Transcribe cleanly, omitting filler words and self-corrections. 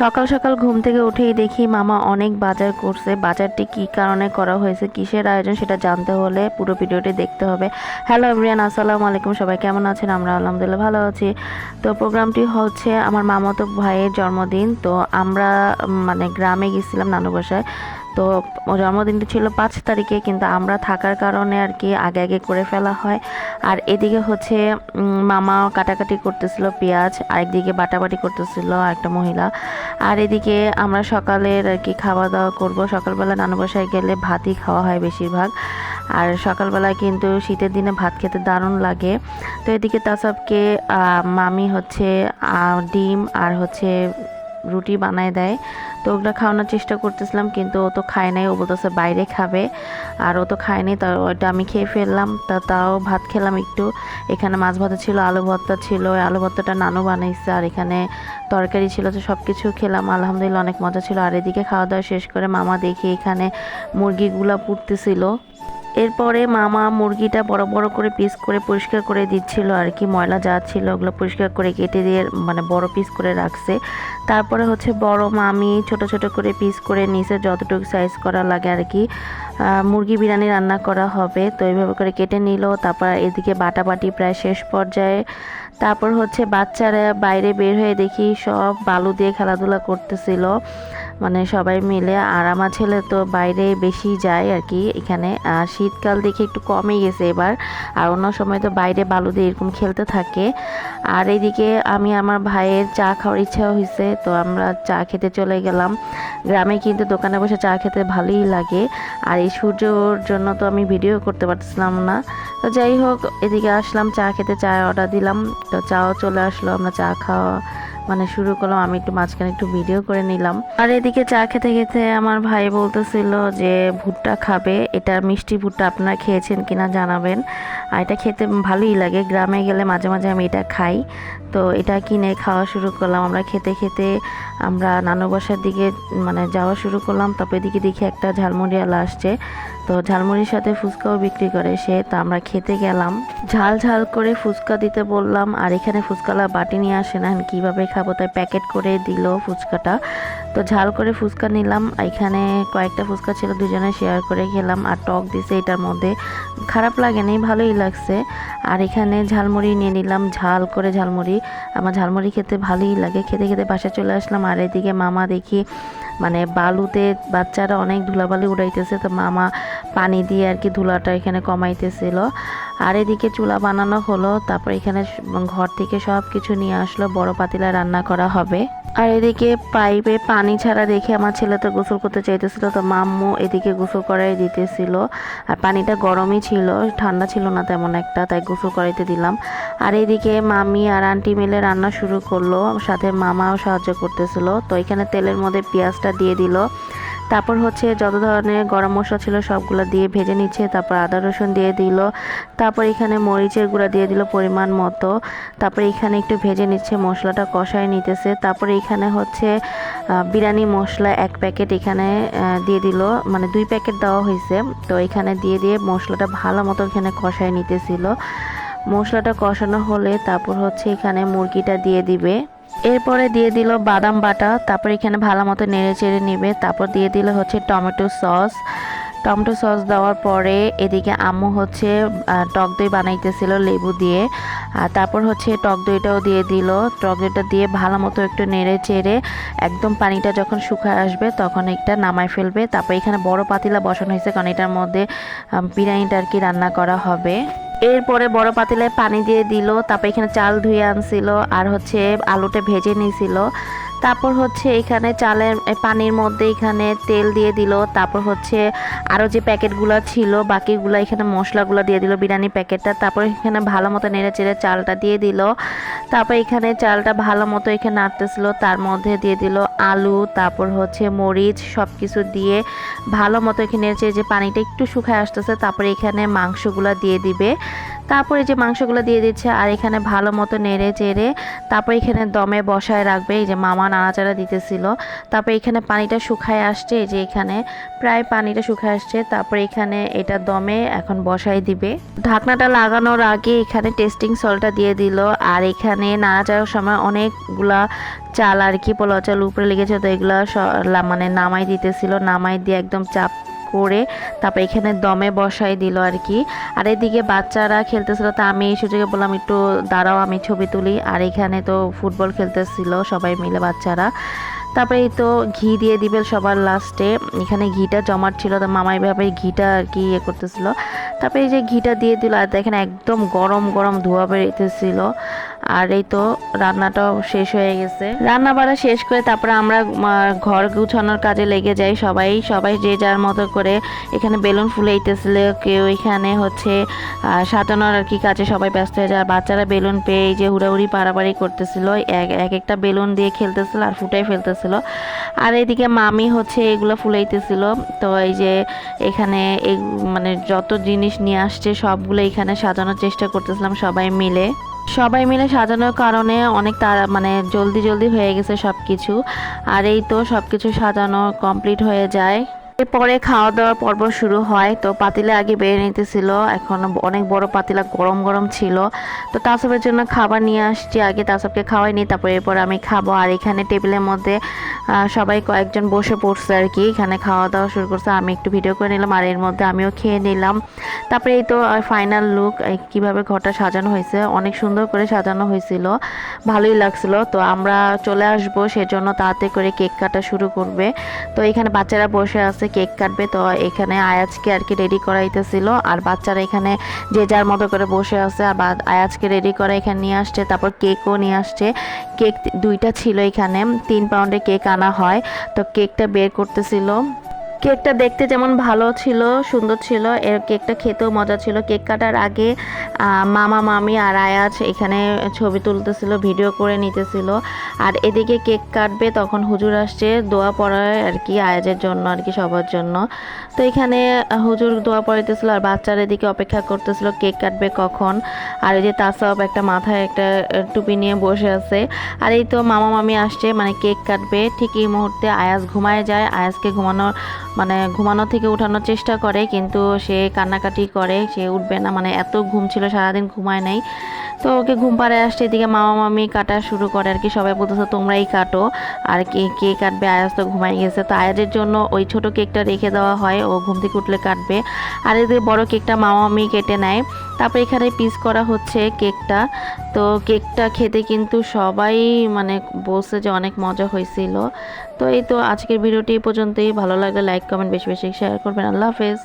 সকাল সকাল ঘুম থেকে উঠেই দেখি মামা অনেক বাজার করছে। বাজারটি কি কারণে করা হয়েছে, কিসের আয়োজন, সেটা জানতে হলে পুরো ভিডিওটি দেখতে হবে। হ্যালো এভরিওয়ান, আসসালামু আলাইকুম। সবাই কেমন আছেন? আমরা আলহামদুলিল্লাহ ভালো আছি। তো প্রোগ্রামটি হচ্ছে আমার মামাতো ভাইয়ের জন্মদিন। তো আমরা মানে গ্রামে গেছিলাম নানু বাসায়। তো জন্মদিনটি ছিল 5 তারিখে, কিন্তু আমরা থাকার কারণে আর কি আগে আগে করে ফেলা হয়। আর এদিকে হচ্ছে মামা কাটাকাটি করতেছিল পেঁয়াজ, আরেকদিকে বাটাবাটি করতেছিল একটা মহিলা। আর এদিকে আমরা সকালের আর কি খাওয়া দাওয়া করব। সকালবেলা নানু বাসায় গেলে ভাতই খাওয়া হয় বেশিরভাগ। আর সকালবেলায় কিন্তু শীতের দিনে ভাত খেতে দারুণ লাগে। তো এদিকে তাসাবকে মামি হচ্ছে ডিম আর হচ্ছে রুটি বানায় দেয়। তো ওগুলো খাওয়ানোর চেষ্টা করতেছিলাম, কিন্তু ও তো খায় নাই। ও বলতেছে বাইরে খাবে, আর ও তো খায়নি। তা ওইটা আমি খেয়ে ফেললাম। তাও ভাত খেলাম একটু। এখানে মাছ ভাজা ছিল, আলু ভর্তা ছিল, ওই আলু ভর্তাটা নানু বানাইছে। আর এখানে তরকারি ছিল। তো সব কিছু খেলাম, আলহামদুলিল্লাহ অনেক মজা ছিল। আর এদিকে খাওয়া দাওয়া শেষ করে মামা দেখি এখানে মুরগিগুলা পুড়তেছিল। এরপরে মামা মুরগিটা বড় বড় করে পিস করে পরিষ্কার করে দিচ্ছিল আর কি। ময়লা যা ছিল ওগুলো পরিষ্কার করে কেটে দিয়ে মানে বড় পিস করে রাখছে। তারপরে হচ্ছে বড় মামি ছোট ছোট করে পিস করে নিচে যতটুকু সাইজ করা লাগে আর কি মুরগি বিরিয়ানি রান্না করা হবে। তো এইভাবে করে কেটে নিল। তারপর এদিকে বাটাবাটি প্রায় শেষ পর্যায়ে। তারপর হচ্ছে বাচ্চারা বাইরে বের হয়ে দেখি সব বালু দিয়ে খেলাধুলা করতেছিল, মানে সবাই মিলে। আর আমার ছেলে তো বাইরে বেশি যায় আর কি এখানে। আর শীতকাল দেখে একটু কমে গেছে এবার। আর অন্য সময় তো বাইরে বালু দিয়ে এরকম খেলতে থাকে। আর এইদিকে আমি আমার ভাইয়ের চা খাওয়ার ইচ্ছা হয়েছে, তো আমরা চা খেতে চলে গেলাম। গ্রামে কিন্তু দোকানে বসে চা খেতে ভালোই লাগে। আর এই সূর্যর জন্য তো আমি ভিডিও করতে পারছিলাম না। তো যাই হোক, এদিকে আসলাম চা খেতে, চা অর্ডার দিলাম। তো চাও চলে আসলো, আমরা চা খাওয়া মানে শুরু করলাম। আমি একটু মাঝখানে একটু ভিডিও করে নিলাম। আর এদিকে চা খেতে খেতে আমার ভাই বলতেছিল যে ভুট্টা খাবে। এটা মিষ্টি ভুট্টা, আপনারা খেয়েছেন কিনা জানাবেন। আর এটা খেতে ভালোই লাগে, গ্রামে গেলে মাঝে মাঝে আমি এটা খাই। তো এটা কিনে খাওয়া শুরু করলাম। আমরা খেতে খেতে আমরা নানু বাসার দিকে মানে যাওয়া শুরু করলাম। তারপর এদিকে দেখি একটা ঝালমুড়িওয়ালা আসছে। তো ঝালমুড়ির সাথে ফুচকাও বিক্রি করে সে। তো আমরা খেতে গেলাম, ঝাল ঝাল করে ফুচকা দিতে বললাম। আর এখানে ফুচকালা বাটি নিয়ে আসে না, কীভাবে খাবো, তাই প্যাকেট করে দিল ফুচকাটা। তো ঝাল করে ফুচকা নিলাম। এখানে কয়েকটা ফুচকা ছিল, দুজনে শেয়ার করে খেলাম। আর টক দিছে এটার মধ্যে, খারাপ লাগেনি, ভালোই লাগছে। আর এখানে ঝালমুড়ি নিয়ে নিলাম, ঝাল করে ঝালমুড়ি। আমার ঝালমুড়ি খেতে ভালোই লাগে। খেতে খেতে বাসায় চলে আসলাম। আর এদিকে মামা দেখি মানে বালুতে বাচ্চারা অনেক ধুলাবালি উড়াইতেছে। তো মামা পানি দিয়ে আর কি ধুলাটা এখানে কমাইতেছিল। আর এদিকে চুলা বানানো হলো। তারপর এখানে ঘর থেকে সব কিছু নিয়ে আসলো, বড় পাতিলা রান্না করা হবে। আর এদিকে পাইপে পানি ছাড়া দেখে আমার ছেলে তো গোসল করতে চাইতেছিল। তো মাম্মু এদিকে গোসল করাই দিতেছিল। আর পানিটা গরমই ছিল, ঠান্ডা ছিল না তেমন একটা, তাই গোসল করাইতে দিলাম। আর এদিকে মামি আর আন্টি মিলে রান্না শুরু করলো, সাথে মামাও সাহায্য করতেছিল। তো এখানে তেলের মধ্যে পেঁয়াজটা দিয়ে দিল। তারপর হচ্ছে যত ধরনের গরম মশলা ছিল সবগুলো দিয়ে ভেজে নিচ্ছে। তারপর আদা রসুন দিয়ে দিল। তারপর এখানে মরিচের গুঁড়া দিয়ে দিল পরিমাণ মতো। তারপর এখানে একটু ভেজে নিচ্ছে, মশলাটা কষায় নিতেছে। তারপরে এখানে হচ্ছে বিরিয়ানি মশলা 1 প্যাকেট এখানে দিয়ে দিল, মানে 2 প্যাকেট দেওয়া হয়েছে। তো এখানে দিয়ে মশলাটা ভালো মতো এখানে কষায় নিতেছিল। মশলাটা কষানো হলে তারপর হচ্ছে এখানে মুরগিটা দিয়ে দিবে। এরপরে দিয়ে দিল বাদাম বাটা। তারপর এখানে ভালো মতো নেড়ে চেড়ে নেবে। তারপর দিয়ে দিল হচ্ছে টমেটো সস। টমেটো সস দেওয়ার পরে এদিকে আম্মু হচ্ছে টক দই বানাইতেছিল লেবু দিয়ে। আর তারপর হচ্ছে টক দইটাও দিয়ে দিল। টক দইটা দিয়ে ভালো মতো একটু নেড়ে চেড়ে একদম পানিটা যখন শুকায় আসবে তখন একটা নামায় ফেলবে। তারপর এখানে বড় পাতিলা বসানো হয়েছে, কারণ এটার মধ্যে বিরিয়ানিটা আর কি রান্না করা হবে। এরপরে বড় পাতিলায় পানি দিয়ে দিল। তারপর এখানে চাল ধুয়ে আনছিল, আর হচ্ছে আলুটা ভেজে নিয়েছিল। তারপর হচ্ছে এখানে চালের পানির মধ্যে এখানে তেল দিয়ে দিল। তারপর হচ্ছে আরও যে প্যাকেটগুলো ছিল বাকিগুলো এখানে মশলাগুলো দিয়ে দিল, বিরিয়ানি প্যাকেটটা। তারপর এখানে ভালো মতো নেড়ে চেড়ে চালটা দিয়ে দিল। তারপর এখানে চালটা ভালো মতো এখানে নাড়তেছিল, তার মধ্যে দিয়ে দিল আলু, তারপর হচ্ছে মরিচ, সব কিছু দিয়ে ভালো মতো এখানে নেড়ে চেড়ে যে পানিটা একটু শুকায় আসতেছে, তারপরে এখানে মাংসগুলো দিয়ে দিবে। তারপরে যে মাংসগুলো দিয়ে দিচ্ছে আর এখানে ভালো মতো নেড়ে চেড়ে তারপর এখানে দমে বসায় রাখবে। এই যে মামা নাড়াচাড়া দিতেছিল। তারপর এখানে পানিটা শুকায় আসছে, যে এখানে প্রায় পানিটা শুকায় আসছে। তারপর এখানে এটা দমে এখন বসাই দিবে। ঢাকনাটা লাগানোর আগে এখানে টেস্টিং সল্টটা দিয়ে দিল। আর এখানে নাড়াচাড়ার সময় অনেকগুলা চাল আর কি পোলাও চাল উপরে লেগেছে, তো এগুলা মানে নামাই দিতেছিল। নামাই দিয়ে একদম চাপ করে তারপর এখানে দমে বসাই দিল আর কি। আর এদিকে বাচ্চারা খেলতেছিল, তো আমি এই সুযোগে বললাম একটু দাঁড়াও আমি ছবি তুলি। আর এখানে তো ফুটবল খেলতেছিল সবাই মিলে বাচ্চারা। তারপরে এই তো ঘি দিয়ে দিবে সবার লাস্টে। এখানে ঘিটা জমাট ছিল, তো মামাই ভাবে ঘিটা আর কি ইয়ে করতেছিল। তারপরে এই যে ঘিটা দিয়ে দিল, আর দেখেন একদম গরম গরম ধোঁয়া বেরোতেছিল। আর এই তো রান্নাটাও শেষ হয়ে গেছে। রান্না বাড়া শেষ করে তারপরে আমরা ঘর গুছানোর কাজে লেগে যাই। সবাই যে যার মতো করে এখানে বেলুন ফুলাইতেছিল, কেউ এখানে হচ্ছে সাজানোর আর কি কাজে সবাই ব্যস্ত হয়ে যায়। বাচ্চারা বেলুন পেয়ে যে হুড়াহুড়ি পাড়াপাড়ি করতেছিল, এক একটা বেলুন দিয়ে খেলতেছিল আর ফুটাই ফেলতেছিল। আর এদিকে মামি হচ্ছে এগুলো ফুলাইতেছিল। তো এই যে এখানে মানে যত জিনিস নিয়ে আসছে সবগুলো এখানে সাজানোর চেষ্টা করতেছিলাম সবাই মিলে সাজানোর কারণে অনেক মানে জলদি হয়ে গেছে সব কিছু। আর এই তো সব কিছু সাজানো কমপ্লিট হয়ে যায়। এরপরে খাওয়া দাওয়ার পর্ব শুরু হয়। তো পাতিলে আগে বেড়ে নিতেছিল, এখন অনেক বড় পাতিলা গরম গরম ছিল। তো তাসবের জন্য খাবার নিয়ে আসছি, আগে তাসবকে খাওয়াইনি, তারপর এরপর আমি খাবো। আর এখানে টেবিলের মধ্যে সবাই কয়েকজন বসে পড়ছে আর কি, এখানে খাওয়া দাওয়া শুরু করছে। আমি একটু ভিডিও করে নিলাম আর এর মধ্যে আমিও খেয়ে নিলাম। তারপরে এই তো ফাইনাল লুক কিভাবে ঘরটা সাজানো হয়েছে, অনেক সুন্দর করে সাজানো হয়েছিল, ভালোই লাগছিল। তো আমরা চলে আসবো সেজন্য তাড়াতাড়ি করে কেক কাটা শুরু করবে। তো এখানে বাচ্চারা বসে আছে, কেক কাটবে। তো এখানে আয়াজকে আর কি রেডি করাইতেছিল, আর বাচ্চারা এখানে যে যার মতো করে বসে আছে। আর আয়াজকে রেডি করে এখানে নিয়ে আসছে, তারপর কেকও নিয়ে আসছে। কেক দুইটা ছিল, এখানে 3 পাউন্ডের কেক আনা হয়। তো কেকটা বের করতেছিল। কেকটা দেখতে যেমন ভালো ছিল, সুন্দর ছিল, এর কেকটা খেতেও মজা ছিল। কেক কাটার আগে মামা মামি আর আয়াজ এখানে ছবি তুলতেছিল, ভিডিও করে নিতেছিল। আর এদিকে কেক কাটবে, তখন হুজুর আসছে দোয়া পড়ায় আর কি, আয়াজের জন্য আর কি, সবার জন্য। তো এখানে হুজুর দোয়া পড়াইতেছিল আর বাচ্চারা এদিকে অপেক্ষা করতেছিল কেক কাটবে কখন। আর এই যে তাসব একটা মাথায় একটা টুপি নিয়ে বসে আছে। আর এই তো মামা মামি আসছে, মানে কেক কাটবে। ঠিক এই মুহূর্তে আয়াজ ঘুমায় যায়। আয়াজকে ঘুমানো থেকে উঠানোর চেষ্টা করে, কিন্তু সে কান্নাকাটি করে, সে উঠবে না, মানে এত ঘুম ছিল, সারাদিন ঘুমায় নাই। তো ওকে ঘুম পাড়ায় আসছে, এদিকে মামা মামি কাটা শুরু করে আর কি। সবাই বলতেছে তোমরাই কাটো, আর কে কাটবে, আয়াজ তো ঘুমাই গেছে। তো আয়াজের জন্য ওই ছোট কেকটা রেখে দেওয়া হয়, ও ঘুম থেকে উঠলে কাটবে। আর এদিকে বড় কেকটা মামা মামি কেটে নেয়। তারপর এখানে পিস করা হচ্ছে কেকটা। তো কেকটা খেতে কিন্তু সবাই মানে বলছে যে অনেক মজা হয়েছিল। তো এই তো আজকের ভিডিওটি এই পর্যন্তই। ভালো লাগলে লাইক কমেন্ট বেশি বেশি শেয়ার করবেন। আল্লাহ হাফেজ।